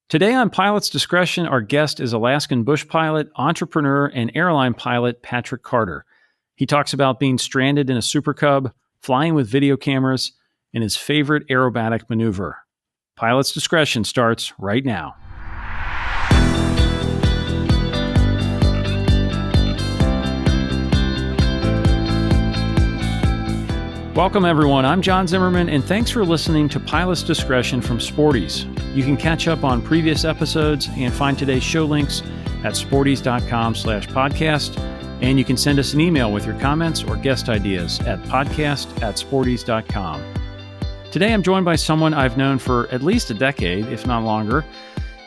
Today on Pilot's Discretion, our guest is Alaskan bush pilot, entrepreneur, and airline pilot Patrick Carter. He talks about being stranded in a Super Cub, flying with video cameras, and his favorite aerobatic maneuver. Pilot's Discretion starts right now. Welcome, everyone. I'm John Zimmerman, and thanks for listening to Pilot's Discretion from Sporties. You can catch up on previous episodes and find today's show links at sporties.com/podcast, and you can send us an email with your comments or guest ideas at podcast@sporties.com. Today, I'm joined by someone I've known for at least a decade, if not longer,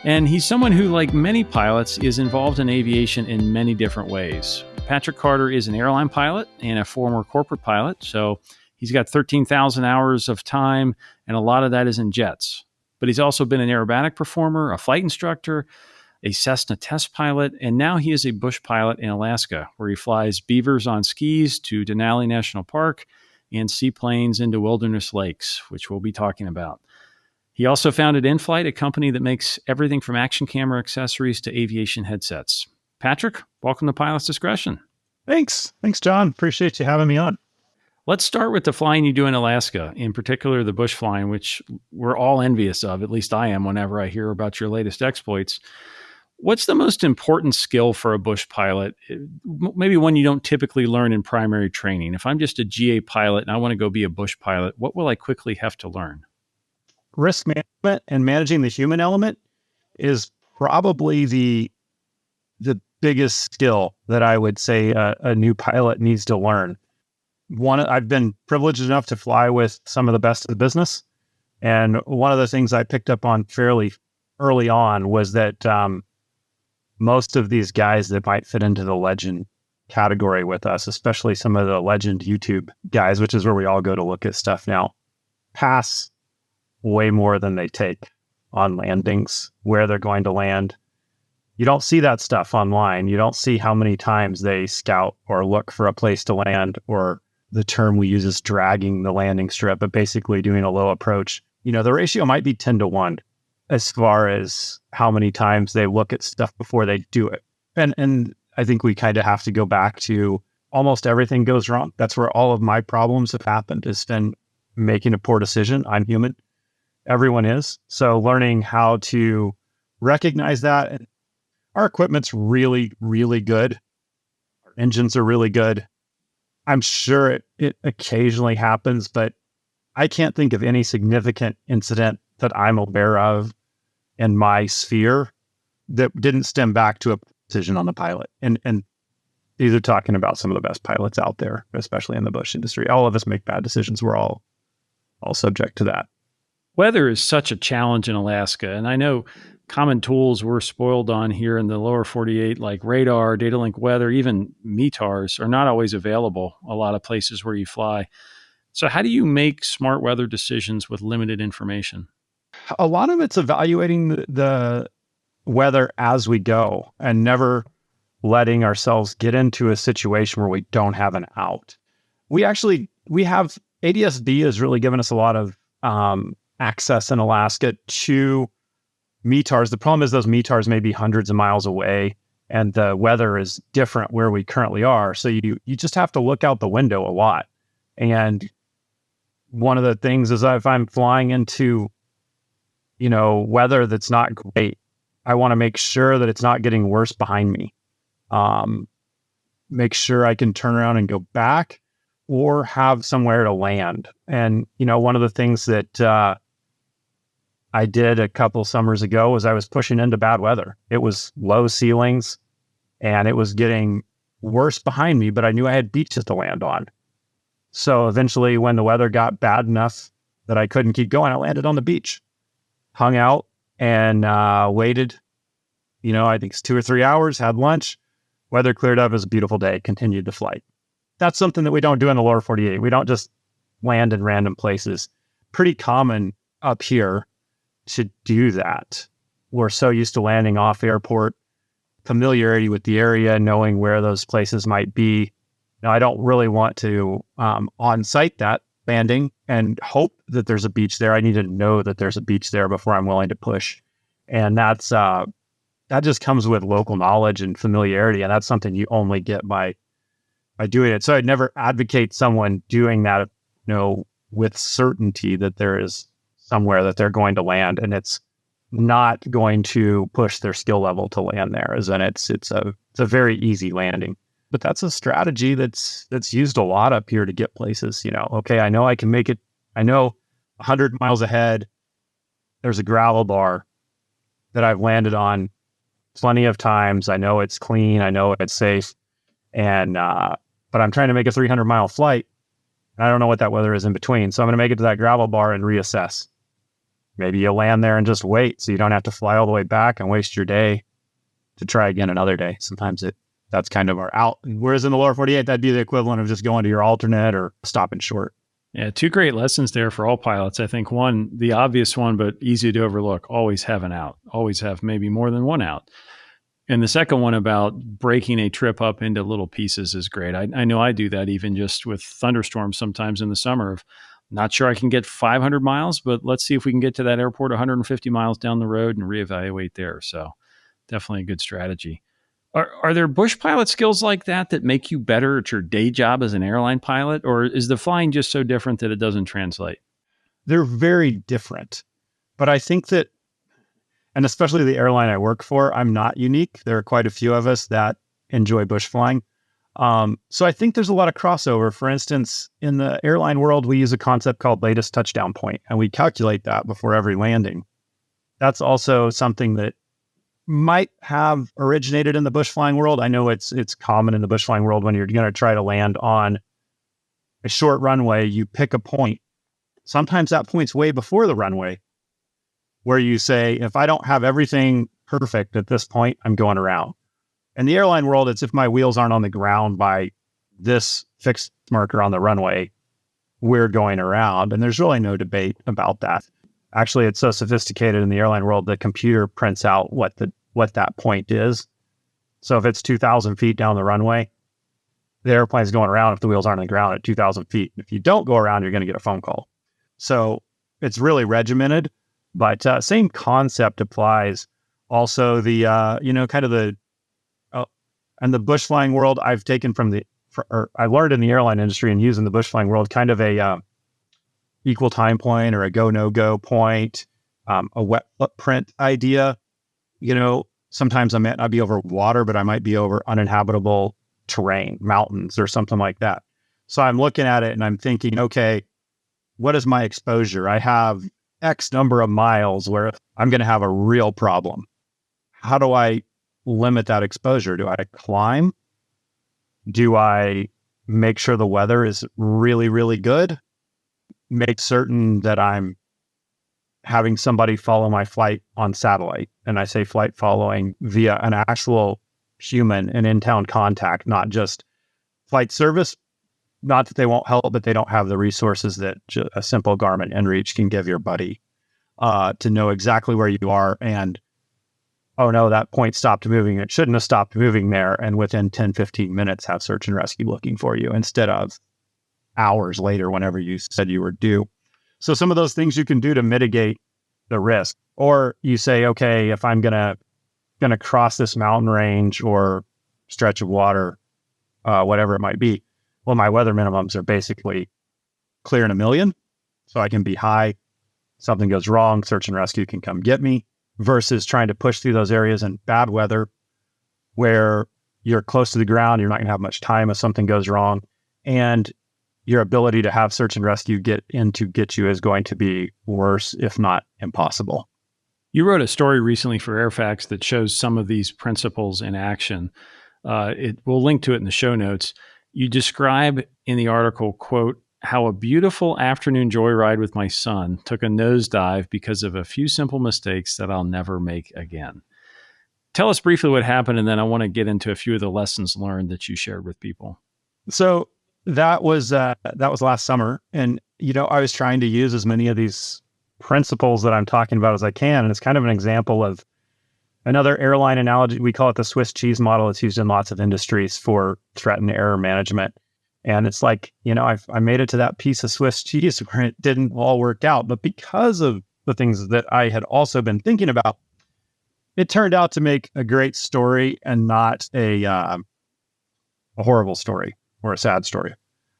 and he's someone who, like many pilots, is involved in aviation in many different ways. Patrick Carter is an airline pilot and a former corporate pilot, so he's got 13,000 hours of time, and a lot of that is in jets. But he's also been an aerobatic performer, a flight instructor, a Cessna test pilot, and now he is a bush pilot in Alaska, where he flies beavers on skis to Denali National Park and seaplanes into wilderness lakes, which we'll be talking about. He also founded InFlight, a company that makes everything from action camera accessories to aviation headsets. Patrick, welcome to Pilot's Discretion. Thanks, John. Appreciate you having me on. Let's start with the flying you do in Alaska, in particular the bush flying, which we're all envious of. At least I am whenever I hear about your latest exploits. What's the most important skill for a bush pilot? Maybe one you don't typically learn in primary training. If I'm just a GA pilot and I want to go be a bush pilot, what will I quickly have to learn? Risk management and managing the human element is probably the biggest skill that I would say a new pilot needs to learn. I've been privileged enough to fly with some of the best of the business. And one of the things I picked up on fairly early on was that most of these guys that might fit into the legend category with us, especially some of the legend YouTube guys, which is where we all go to look at stuff now, pass way more than they take on landings, where they're going to land. You don't see that stuff online. You don't see how many times they scout or look for a place to land, or the term we use is dragging the landing strip, but basically doing a low approach. You know, the ratio might be 10-1 as far as how many times they look at stuff before they do it. And I think we kind of have to go back to almost everything goes wrong. That's where all of my problems have happened, is been making a poor decision. I'm human. Everyone is. So learning how to recognize that. And our equipment's really, really good. Our engines are really good. I'm sure it occasionally happens, but I can't think of any significant incident that I'm aware of in my sphere that didn't stem back to a decision on the pilot. And these are talking about some of the best pilots out there, especially in the bush industry. All of us make bad decisions. We're all subject to that. Weather is such a challenge in Alaska, and I know common tools we're spoiled on here in the lower 48, like radar, data link weather, even METARs, are not always available a lot of places where you fly. So how do you make smart weather decisions with limited information? A lot of it's evaluating the weather as we go and never letting ourselves get into a situation where we don't have an out. We have ADS-B has really given us a lot of access in Alaska to METARs. The problem is those METARs may be hundreds of miles away and the weather is different where we currently are. So you just have to look out the window a lot. And one of the things is if I'm flying into, weather that's not great, I want to make sure that it's not getting worse behind me. Make sure I can turn around and go back or have somewhere to land. And, one of the things that, I did a couple summers ago was I was pushing into bad weather. It was low ceilings and it was getting worse behind me, but I knew I had beaches to land on. So eventually when the weather got bad enough that I couldn't keep going, I landed on the beach, hung out and waited, I think it's 2 or 3 hours, had lunch, weather cleared up. It was a beautiful day, continued the flight. That's something that we don't do in the lower 48. We don't just land in random places. Pretty common up here to do that. We're so used to landing off airport, familiarity with the area, knowing where those places might be. Now, I don't really want to on-site that landing and hope that there's a beach there. I need to know that there's a beach there before I'm willing to push And that just comes with local knowledge and familiarity. And that's something you only get by doing it. So I'd never advocate someone doing that, with certainty that there is somewhere that they're going to land and it's not going to push their skill level to land there, as in it's a very easy landing. But that's a strategy that's used a lot up here to get places. Okay, I know I can make it. I know 100 miles ahead, there's a gravel bar that I've landed on plenty of times. I know it's clean. I know it's safe. And but I'm trying to make a 300-mile flight. And I don't know what that weather is in between. So I'm going to make it to that gravel bar and reassess. Maybe you land there and just wait so you don't have to fly all the way back and waste your day to try again another day. Sometimes that's kind of our out. Whereas in the lower 48, that'd be the equivalent of just going to your alternate or stopping short. Yeah, two great lessons there for all pilots. I think one, the obvious one, but easy to overlook, always have an out. Always have maybe more than one out. And the second one about breaking a trip up into little pieces is great. I know I do that even just with thunderstorms sometimes in the summer. Of not sure I can get 500 miles, but let's see if we can get to that airport 150 miles down the road and reevaluate there. So definitely a good strategy. Are there bush pilot skills like that make you better at your day job as an airline pilot? Or is the flying just so different that it doesn't translate? They're very different. But I think that, and especially the airline I work for, I'm not unique. There are quite a few of us that enjoy bush flying. So I think there's a lot of crossover. For instance, in the airline world, we use a concept called latest touchdown point, and we calculate that before every landing. That's also something that might have originated in the bush flying world. I know it's common in the bush flying world when you're going to try to land on a short runway, you pick a point. Sometimes that point's way before the runway, where you say, if I don't have everything perfect at this point, I'm going around. In the airline world, it's if my wheels aren't on the ground by this fixed marker on the runway, we're going around. And there's really no debate about that. Actually, it's so sophisticated in the airline world, the computer prints out what that point is. So if it's 2,000 feet down the runway, the airplane's going around if the wheels aren't on the ground at 2,000 feet. If you don't go around, you're going to get a phone call. So it's really regimented, but same concept applies. Also, the and the bush flying world I've taken I learned in the airline industry and used in the bush flying world, kind of a equal time point or a go no go point, a wet footprint idea. Sometimes I might not be over water, but I might be over uninhabitable terrain, mountains or something like that. So I'm looking at it and I'm thinking, okay, what is my exposure? I have X number of miles where I'm going to have a real problem. How do I limit that exposure? Do I climb? Do I make sure the weather is really, really good? Make certain that I'm having somebody follow my flight on satellite. And I say flight following via an actual human and in-town contact, not just flight service. Not that they won't help, but they don't have the resources that a simple Garmin inReach can give your buddy to know exactly where you are. And, oh no, that point stopped moving. It shouldn't have stopped moving there. And within 10, 15 minutes, have search and rescue looking for you instead of hours later, whenever you said you were due. So some of those things you can do to mitigate the risk. Or you say, okay, if I'm gonna cross this mountain range or stretch of water, whatever it might be, well, my weather minimums are basically clear in a million. So I can be high. Something goes wrong, search and rescue can come get me, versus trying to push through those areas in bad weather where you're close to the ground. You're not gonna have much time if something goes wrong. And your ability to have search and rescue get you is going to be worse, if not impossible. You wrote a story recently for Airfax that shows some of these principles in action. We'll link to it in the show notes. You describe in the article, quote, how a beautiful afternoon joyride with my son took a nosedive because of a few simple mistakes that I'll never make again. Tell us briefly what happened, and then I want to get into a few of the lessons learned that you shared with people. So that was last summer. And, I was trying to use as many of these principles that I'm talking about as I can. And it's kind of an example of another airline analogy. We call it the Swiss cheese model. It's used in lots of industries for threat and error management. And it's like, I made it to that piece of Swiss cheese where it didn't all work out. But because of the things that I had also been thinking about, it turned out to make a great story and not a horrible story or a sad story.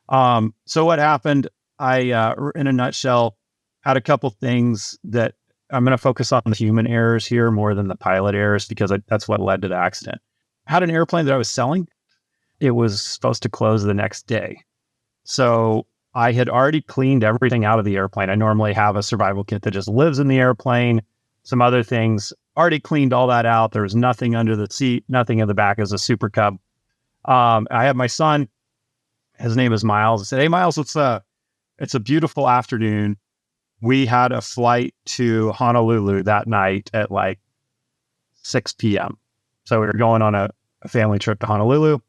So what happened, I, in a nutshell, had a couple things that I'm going to focus on the human errors here more than the pilot errors, because that's what led to the accident. I had an airplane that I was selling. It was supposed to close the next day. So I had already cleaned everything out of the airplane. I normally have a survival kit that just lives in the airplane. Some other things, already cleaned all that out. There was nothing under the seat, nothing in the back. It was a Super Cub. I had my son, his name is Miles. I said, "Hey Miles, it's a beautiful afternoon. We had a flight to Honolulu that night at like 6 p.m. So we were going on a family trip to Honolulu,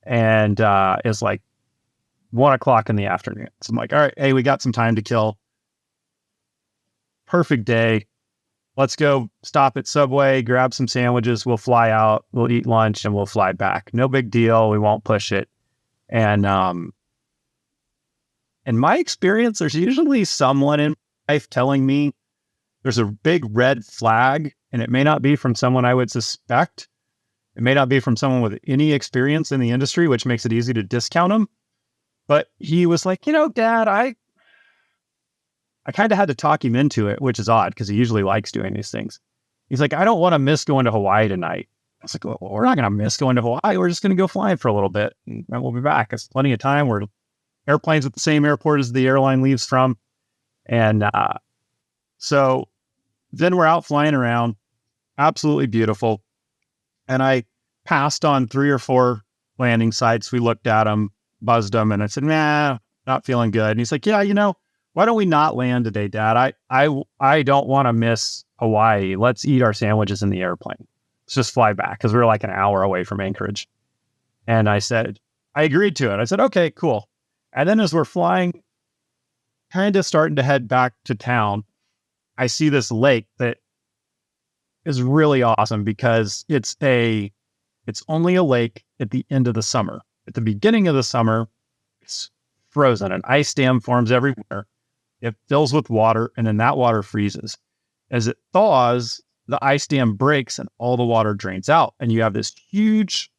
and it's like 1 o'clock in the afternoon. So I'm like, all right, hey, we got some time to kill. Perfect day. Let's go stop at Subway, grab some sandwiches. We'll fly out, we'll eat lunch, and we'll fly back. No big deal. We won't push it." And in my experience, there's usually someone in life telling me there's a big red flag, and it may not be from someone I would suspect. It may not be from someone with any experience in the industry, which makes it easy to discount them. But he was like, Dad, I kind of had to talk him into it, which is odd because he usually likes doing these things. He's like, "I don't want to miss going to Hawaii tonight." I was like, "Well, we're not going to miss going to Hawaii. We're just going to go flying for a little bit, and we'll be back. It's plenty of time. We're airplanes at the same airport as the airline leaves from." And so then we're out flying around, absolutely beautiful. And I passed on 3 or 4 landing sites. We looked at them, buzzed them, and I said, "Nah, not feeling good." And he's like, "Yeah, why don't we not land today, Dad? I don't want to miss Hawaii. Let's eat our sandwiches in the airplane. Let's just fly back," because we were like an hour away from Anchorage. And I agreed to it. I said, "Okay, cool." And then as we're flying, kind of starting to head back to town, I see this lake that is really awesome because it's only a lake at the end of the summer. At the beginning of the summer, it's frozen. An ice dam forms everywhere. It fills with water, and then that water freezes. As it thaws, the ice dam breaks and all the water drains out. And you have this huge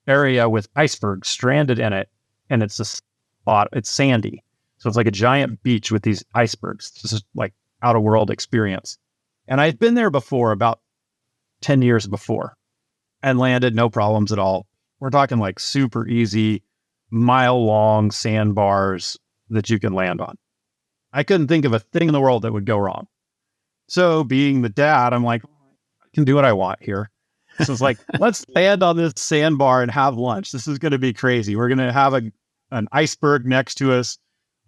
area with icebergs stranded in it. And it's sandy. So it's like a giant beach with these icebergs. This is like out of world experience. And I'd been there before, about 10 years before, and landed no problems at all. We're talking like super easy, mile-long sandbars that you can land on. I couldn't think of a thing in the world that would go wrong. So being the dad, I'm like, I can do what I want here. So it's like, let's land on this sandbar and have lunch. This is going to be crazy. We're going to have an iceberg next to us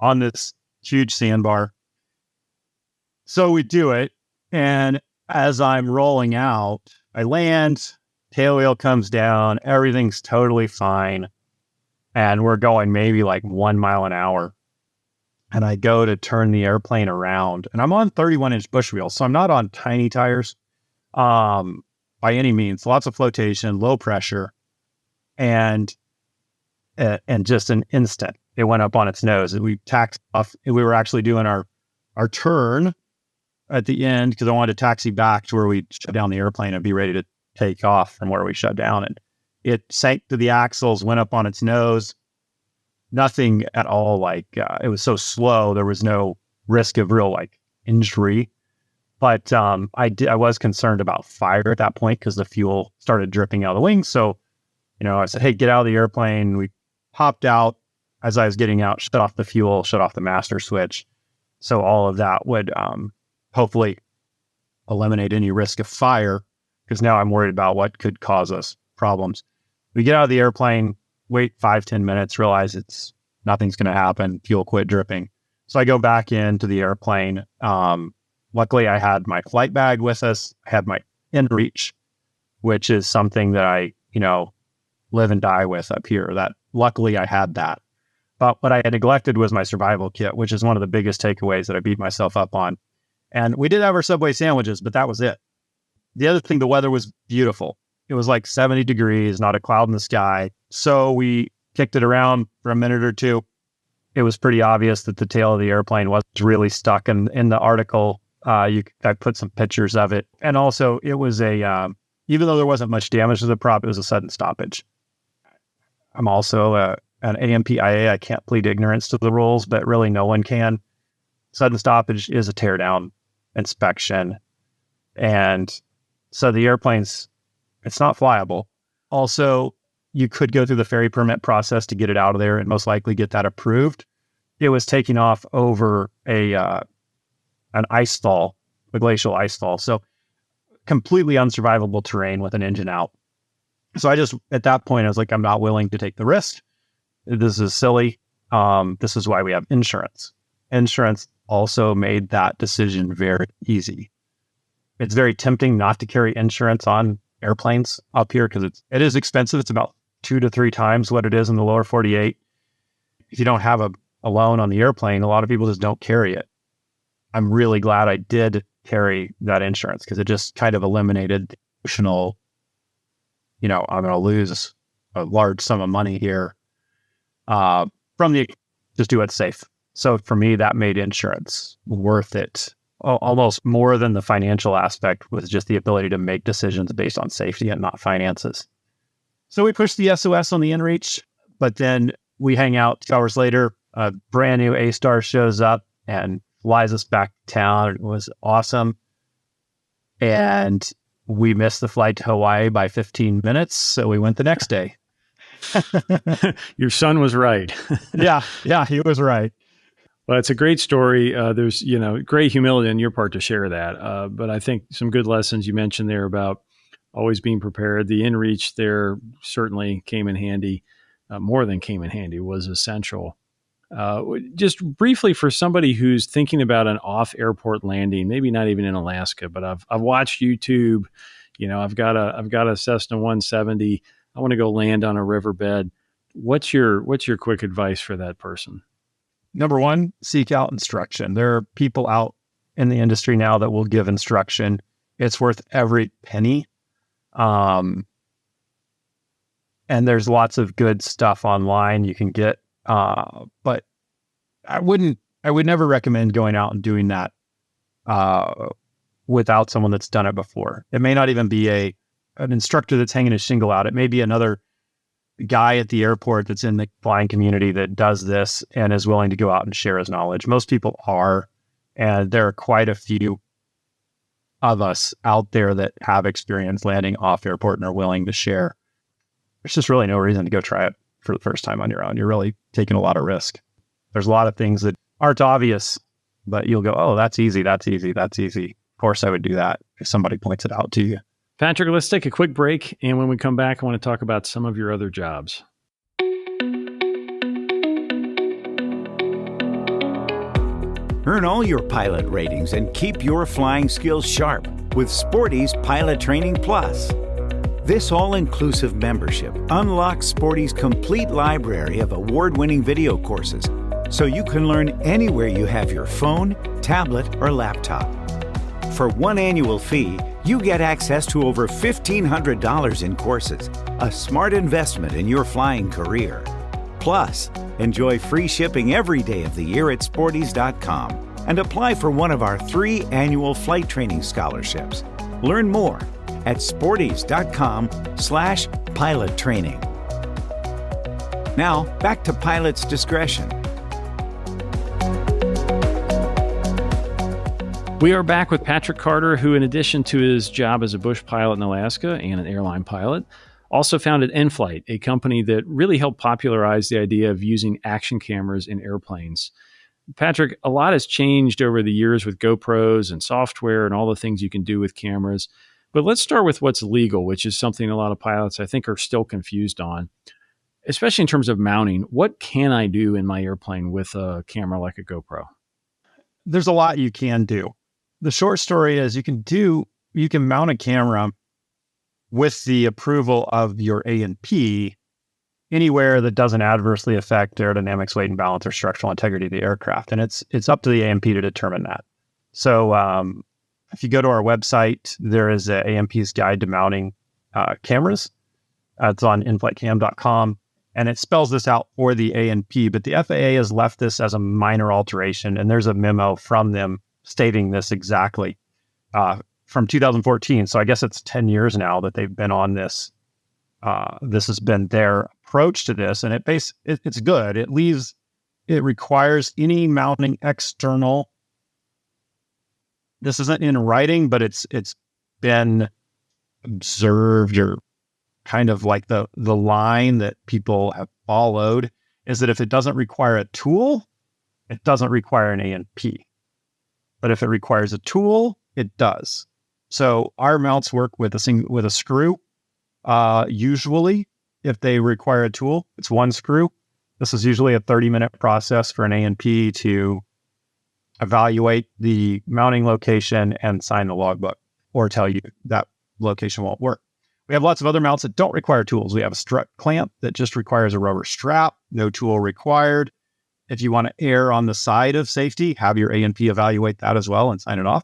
on this huge sandbar. So we do it. And as I'm rolling out, I land, tail wheel comes down, everything's totally fine. And we're going maybe like 1 mile an hour. And I go to turn the airplane around, and I'm on 31-inch bush wheels. So I'm not on tiny tires by any means. Lots of flotation, low pressure. And just an instant, it went up on its nose. We taxied off. We were actually doing our turn at the end because I wanted to taxi back to where we shut down the airplane and be ready to take off from where we shut down. And it sank to the axles, went up on its nose. Nothing at all. Like it was so slow, there was no risk of real like injury. But I was concerned about fire at that point because the fuel started dripping out of the wings. So, I said, "Hey, get out of the airplane." We popped out. As I was getting out, shut off the fuel, shut off the master switch. So all of that would hopefully eliminate any risk of fire, because now I'm worried about what could cause us problems. We get out of the airplane, wait 5-10 minutes, realize nothing's going to happen. Fuel quit dripping. So I go back into the airplane. Luckily, I had my flight bag with us. I had my inReach, which is something that I, live and die with up here. That luckily I had that. But what I had neglected was my survival kit, which is one of the biggest takeaways that I beat myself up on. And we did have our Subway sandwiches, but that was it. The other thing, the weather was beautiful. It was like 70 degrees, not a cloud in the sky. So we kicked it around for a minute or two. It was pretty obvious that the tail of the airplane was really stuck. And in the article I put some pictures of it. And also it was even though there wasn't much damage to the prop, it was a sudden stoppage. I'm also an AMPIA. I can't plead ignorance to the rules, but really no one can. Sudden stoppage is a teardown inspection. And so the airplane's, it's not flyable. Also, you could go through the ferry permit process to get it out of there and most likely get that approved. It was taking off over an ice fall, a glacial ice fall. So completely unsurvivable terrain with an engine out. So at that point, I was like, I'm not willing to take the risk. This is silly. This is why we have insurance. Insurance also made that decision very easy. It's very tempting not to carry insurance on airplanes up here because it is expensive. It's about 2 to 3 times what it is in the lower 48. If you don't have a loan on the airplane, a lot of people just don't carry it. I'm really glad I did carry that insurance because it just kind of eliminated the emotional, I'm going to lose a large sum of money here just do it safe. So for me, that made insurance worth it. Almost more than the financial aspect was just the ability to make decisions based on safety and not finances. So we pushed the SOS on the inReach, but then we hang out 2 hours later, a brand new A-Star shows up and flies us back to town. It was awesome. And we missed the flight to Hawaii by 15 minutes. So we went the next day. Your son was right. Yeah, he was right. Well, it's a great story. There's, great humility on your part to share that. But I think some good lessons you mentioned there about always being prepared. The inReach there certainly came in handy. More than came in handy, was essential. Just briefly for somebody who's thinking about an off-airport landing, maybe not even in Alaska, but I've watched YouTube. I've got a Cessna 170. I want to go land on a riverbed. What's your quick advice for that person? Number one, seek out instruction. There are people out in the industry now that will give instruction. It's worth every penny. And there's lots of good stuff online you can get. But I would never recommend going out and doing that without someone that's done it before. It may not even be an instructor that's hanging a shingle out. It may be another guy at the airport that's in the flying community that does this and is willing to go out and share his knowledge. Most people are, and there are quite a few of us out there that have experience landing off airport and are willing to share. There's just really no reason to go try it for the first time on your own. You're really taking a lot of risk. There's a lot of things that aren't obvious, but you'll go, oh, that's easy. That's easy. That's easy. Of course I would do that if somebody points it out to you. Patrick, let's take a quick break. And when we come back, I want to talk about some of your other jobs. Earn all your pilot ratings and keep your flying skills sharp with Sporty's Pilot Training Plus. This all-inclusive membership unlocks Sporty's complete library of award-winning video courses so you can learn anywhere you have your phone, tablet, or laptop. For one annual fee, you get access to over $1,500 in courses, a smart investment in your flying career. Plus, enjoy free shipping every day of the year at sportys.com and apply for one of our 3 annual flight training scholarships. Learn more at sportys.com/pilot training. Now, back to Pilot's Discretion. We are back with Patrick Carter, who, in addition to his job as a bush pilot in Alaska and an airline pilot, also founded nFlight, a company that really helped popularize the idea of using action cameras in airplanes. Patrick, a lot has changed over the years with GoPros and software and all the things you can do with cameras. But let's start with what's legal, which is something a lot of pilots, I think, are still confused on, especially in terms of mounting. What can I do in my airplane with a camera like a GoPro? There's a lot you can do. The short story is you can mount a camera with the approval of your A&P anywhere that doesn't adversely affect aerodynamics, weight and balance, or structural integrity of the aircraft. And it's up to the A&P to determine that. So if you go to our website, there is a A&P's guide to mounting cameras. It's on inflightcam.com, and it spells this out for the A&P. But the FAA has left this as a minor alteration, and there's a memo from them stating this exactly, from 2014. So I guess it's 10 years now that they've been on this. This has been their approach to this, and it's good. It requires any mounting external. This isn't in writing, but it's been observed, or kind of like the line that people have followed is that if it doesn't require a tool, it doesn't require an A&P. But if it requires a tool, it does. So our mounts work with a screw. Usually, if they require a tool, it's one screw. This is usually a 30-minute process for an A&P to evaluate the mounting location and sign the logbook, or tell you that location won't work. We have lots of other mounts that don't require tools. We have a strut clamp that just requires a rubber strap, no tool required. If you want to err on the side of safety, have your A&P evaluate that as well and sign it off.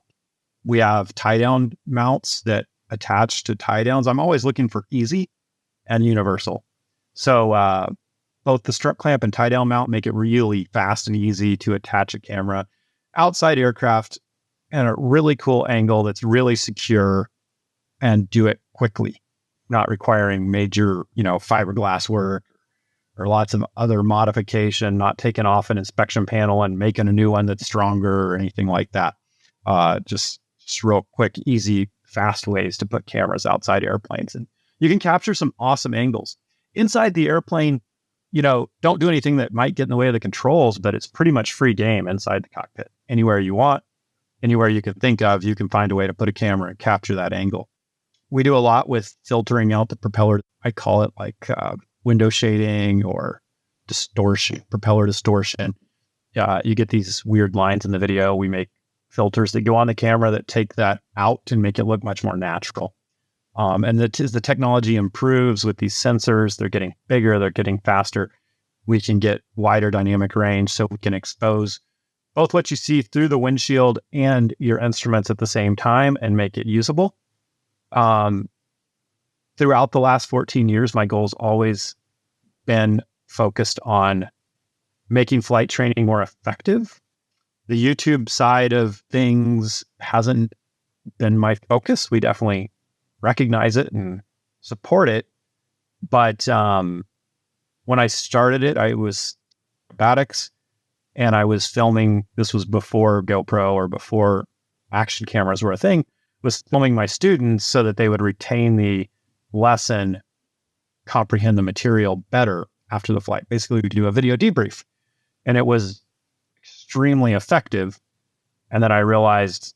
We have tie-down mounts that attach to tie-downs. I'm always looking for easy and universal. So both the strut clamp and tie-down mount make it really fast and easy to attach a camera outside aircraft at a really cool angle that's really secure, and do it quickly, not requiring major, fiberglass work or lots of other modification, not taking off an inspection panel and making a new one that's stronger or anything like that. Just real quick, easy, fast ways to put cameras outside airplanes. And you can capture some awesome angles. Inside the airplane, don't do anything that might get in the way of the controls, but it's pretty much free game inside the cockpit. Anywhere you want, anywhere you can think of, you can find a way to put a camera and capture that angle. We do a lot with filtering out the propeller. I call it like window shading or distortion, propeller distortion. You get these weird lines in the video. We make filters that go on the camera that take that out and make it look much more natural. And as the technology improves with these sensors, they're getting bigger, they're getting faster. We can get wider dynamic range, so we can expose both what you see through the windshield and your instruments at the same time and make it usable. Throughout the last 14 years, my goal's always been focused on making flight training more effective. The YouTube side of things hasn't been my focus. We definitely recognize it and support it. But when I started it, I was aerobatics, and I was filming. This was before GoPro or before action cameras were a thing. Was filming my students so that they would retain the lesson, comprehend the material better after the flight. Basically, we do a video debrief, and it was extremely effective. And then I realized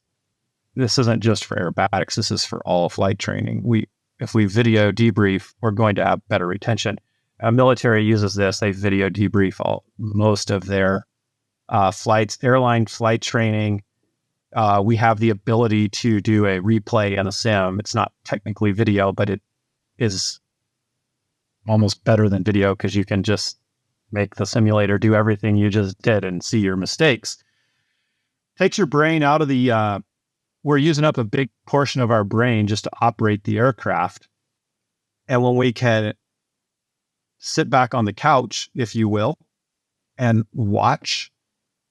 this isn't just for aerobatics. This is for all flight training. If we video debrief, we're going to have better retention. Military uses this. They video debrief most of their flights, airline flight training. We have the ability to do a replay and a sim. It's not technically video, but it is almost better than video because you can just make the simulator do everything you just did and see your mistakes. Takes your brain out of the, we're using up a big portion of our brain just to operate the aircraft. And when we can sit back on the couch, if you will, and watch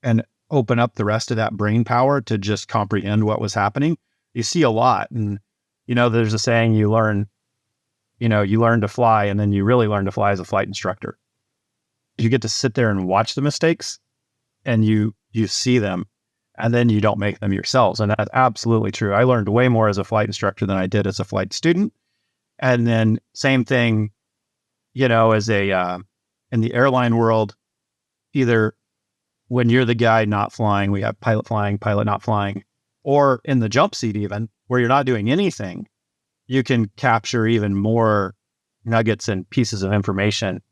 and open up the rest of that brain power to just comprehend what was happening, you see a lot. And, there's a saying, you learn to fly, and then you really learn to fly as a flight instructor. You get to sit there and watch the mistakes, and you see them, and then you don't make them yourselves. And that's absolutely true. I learned way more as a flight instructor than I did as a flight student. And then same thing, as in the airline world, either when you're the guy not flying, we have pilot flying, pilot not flying, or in the jump seat even, where you're not doing anything, you can capture even more nuggets and pieces of information.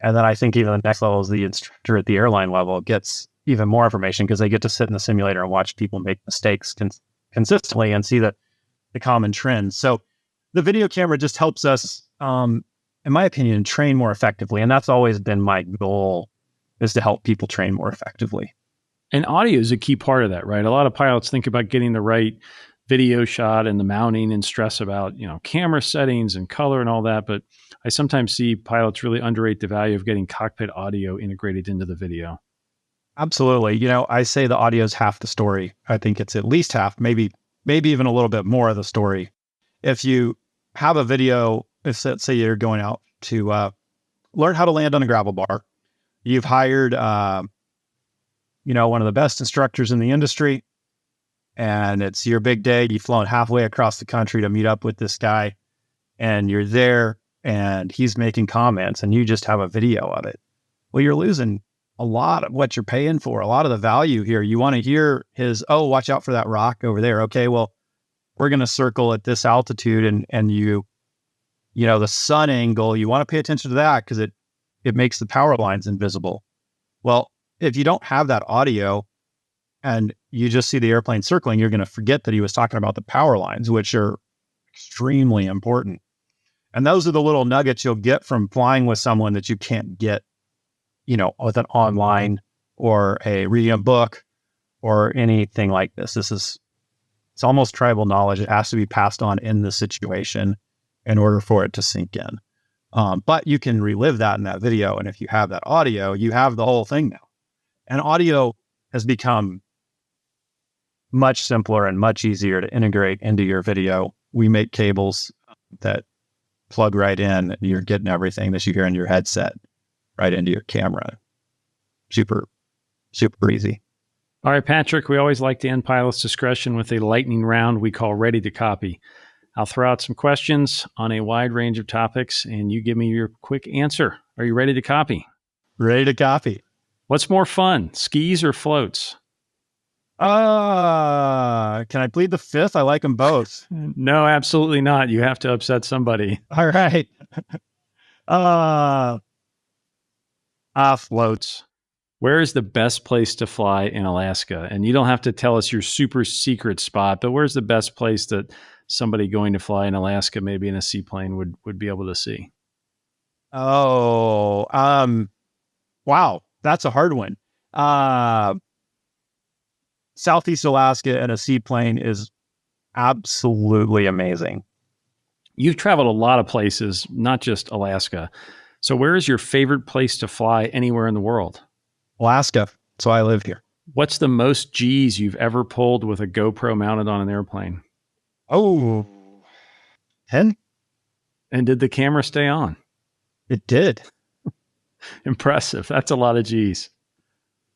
And then I think even the next level is the instructor at the airline level gets even more information because they get to sit in the simulator and watch people make mistakes consistently and see the common trends. So the video camera just helps us, in my opinion, train more effectively. And that's always been my goal, is to help people train more effectively. And audio is a key part of that, right? A lot of pilots think about getting the right video shot and the mounting and stress about, camera settings and color and all that. But I sometimes see pilots really underrate the value of getting cockpit audio integrated into the video. Absolutely. I say the audio is half the story. I think it's at least half, maybe even a little bit more of the story. If you have a video, let's say you're going out to learn how to land on a gravel bar, you've hired, one of the best instructors in the industry, and it's your big day. You've flown halfway across the country to meet up with this guy, and you're there, and he's making comments, and you just have a video of it. Well, you're losing a lot of what you're paying for, a lot of the value here. You want to hear his, oh, watch out for that rock over there. Okay, well, we're going to circle at this altitude, and the sun angle, you want to pay attention to that because it makes the power lines invisible. Well, if you don't have that audio and you just see the airplane circling, you're going to forget that he was talking about the power lines, which are extremely important. And those are the little nuggets you'll get from flying with someone that you can't get, with an online or reading a book or anything like this. It's almost tribal knowledge. It has to be passed on in the situation in order for it to sink in. But you can relive that in that video. And if you have that audio, you have the whole thing now. And audio has become much simpler and much easier to integrate into your video. We make cables that plug right in. You're getting everything that you hear in your headset right into your camera. Super, super easy. All right, Patrick, we always like to end Pilot's Discretion with a lightning round we call Ready to Copy. I'll throw out some questions on a wide range of topics, and you give me your quick answer. Are you ready to copy? Ready to copy. What's more fun, skis or floats? Can I plead the fifth? I like them both. No, absolutely not. You have to upset somebody. All right. Floats. Where is the best place to fly in Alaska? And you don't have to tell us your super secret spot, but where's the best place that somebody going to fly in Alaska, maybe in a seaplane, would be able to see? Oh, wow. That's a hard one. Southeast Alaska and a seaplane is absolutely amazing. You've traveled a lot of places, not just Alaska. So where is your favorite place to fly anywhere in the world? Alaska. So I live here. What's the most G's you've ever pulled with a GoPro mounted on an airplane? Oh, 10. And did the camera stay on? It did. Impressive. That's a lot of G's.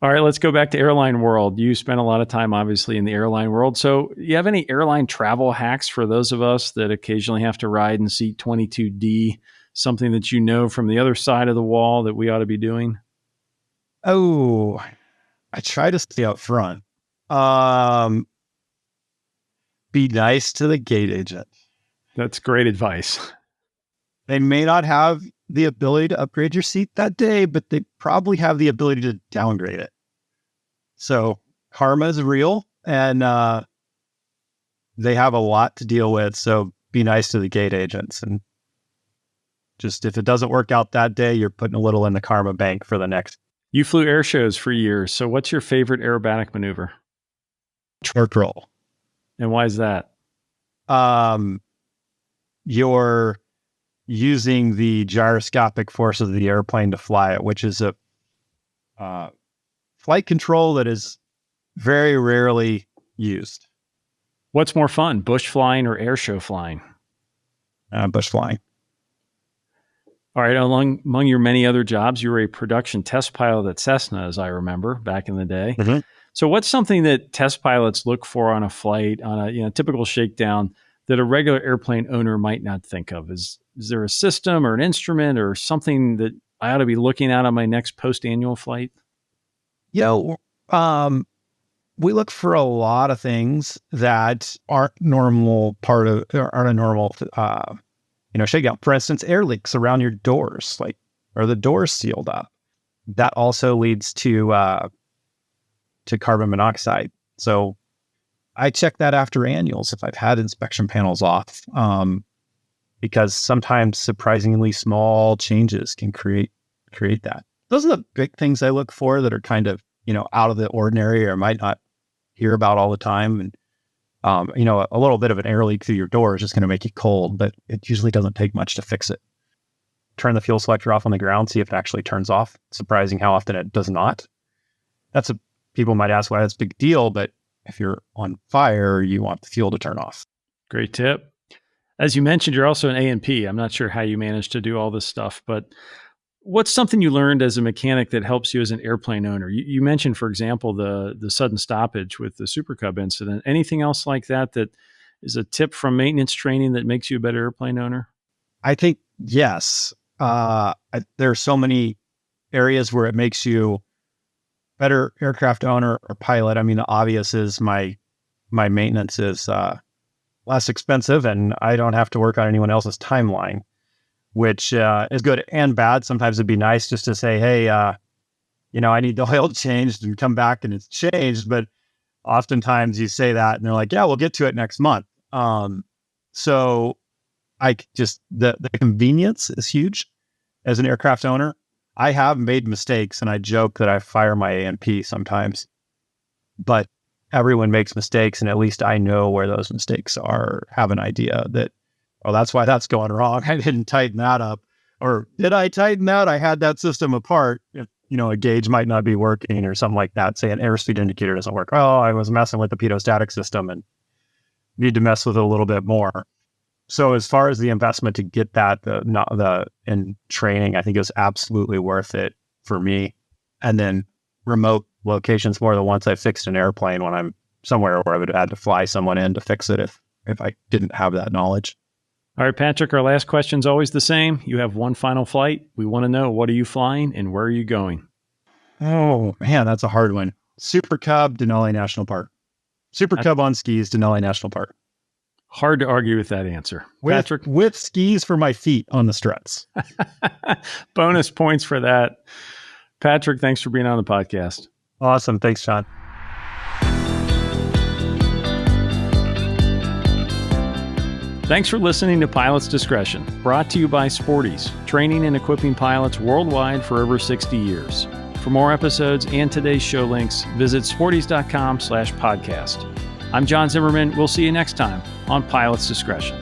All right, let's go back to airline world. You spent a lot of time, obviously, in the airline world. So you have any airline travel hacks for those of us that occasionally have to ride in seat 22D, something that you know from the other side of the wall that we ought to be doing? Oh, I try to stay up front. Be nice to the gate agent. That's great advice. They may not have the ability to upgrade your seat that day, but they probably have the ability to downgrade it. So karma is real, and they have a lot to deal with. So be nice to the gate agents. And just if it doesn't work out that day, you're putting a little in the karma bank for the next. You flew air shows for years. So what's your favorite aerobatic maneuver? Short roll. And why is that? You're using the gyroscopic force of the airplane to fly it, which is a flight control that is very rarely used. What's more fun, bush flying or air show flying? Bush flying. All right. Among your many other jobs, you were a production test pilot at Cessna, as I remember, back in the day. Mm-hmm. So what's something that test pilots look for on a flight, on a typical shakedown, that a regular airplane owner might not think of? Is there a system or an instrument or something that I ought to be looking at on my next post-annual flight? We look for a lot of things that aren't a normal shakedown. For instance, air leaks around your doors, are the doors sealed up? That also leads to carbon monoxide. So I check that after annuals if I've had inspection panels off, because sometimes surprisingly small changes can create that. Those are the big things I look for that are kind of, out of the ordinary or might not hear about all the time. And, a little bit of an air leak through your door is just going to make it cold, but it usually doesn't take much to fix it. Turn the fuel selector off on the ground, see if it actually turns off. Surprising how often it does not. people might ask why that's a big deal, but if you're on fire, you want the fuel to turn off. Great tip. As you mentioned, you're also an A&P. I'm not sure how you managed to do all this stuff, but what's something you learned as a mechanic that helps you as an airplane owner? You mentioned, for example, the sudden stoppage with the Super Cub incident. Anything else like that is a tip from maintenance training that makes you a better airplane owner? I think, yes. There are so many areas where it makes you better aircraft owner or pilot. I mean, the obvious is my maintenance is less expensive and I don't have to work on anyone else's timeline, which is good and bad. Sometimes it'd be nice just to say, hey, I need the oil changed, and come back and it's changed. But oftentimes you say that and they're like, yeah, we'll get to it next month. So the convenience is huge as an aircraft owner. I have made mistakes and I joke that I fire my A&P sometimes, but everyone makes mistakes. And at least I know where those mistakes are, have an idea that, oh, that's why that's going wrong. I didn't tighten that up. Or did I tighten that? I had that system apart. A gauge might not be working or something like that. Say an airspeed indicator doesn't work. Oh, I was messing with the pitot-static system and need to mess with it a little bit more. So as far as the investment to get that, in training, I think it was absolutely worth it for me. And then remote locations more than once I fixed an airplane when I'm somewhere where I would have had to fly someone in to fix it if I didn't have that knowledge. All right, Patrick, our last question's always the same. You have one final flight. We want to know, what are you flying and where are you going? Oh, man, that's a hard one. Super Cub, Denali National Park. Super Cub on skis, Denali National Park. Hard to argue with that answer. Patrick? With skis for my feet on the struts. Bonus points for that. Patrick, thanks for being on the podcast. Awesome. Thanks, John. Thanks for listening to Pilot's Discretion, brought to you by Sporties, training and equipping pilots worldwide for over 60 years. For more episodes and today's show links, visit sporties.com/podcast. I'm John Zimmerman. We'll see you next time on Pilot's Discretion.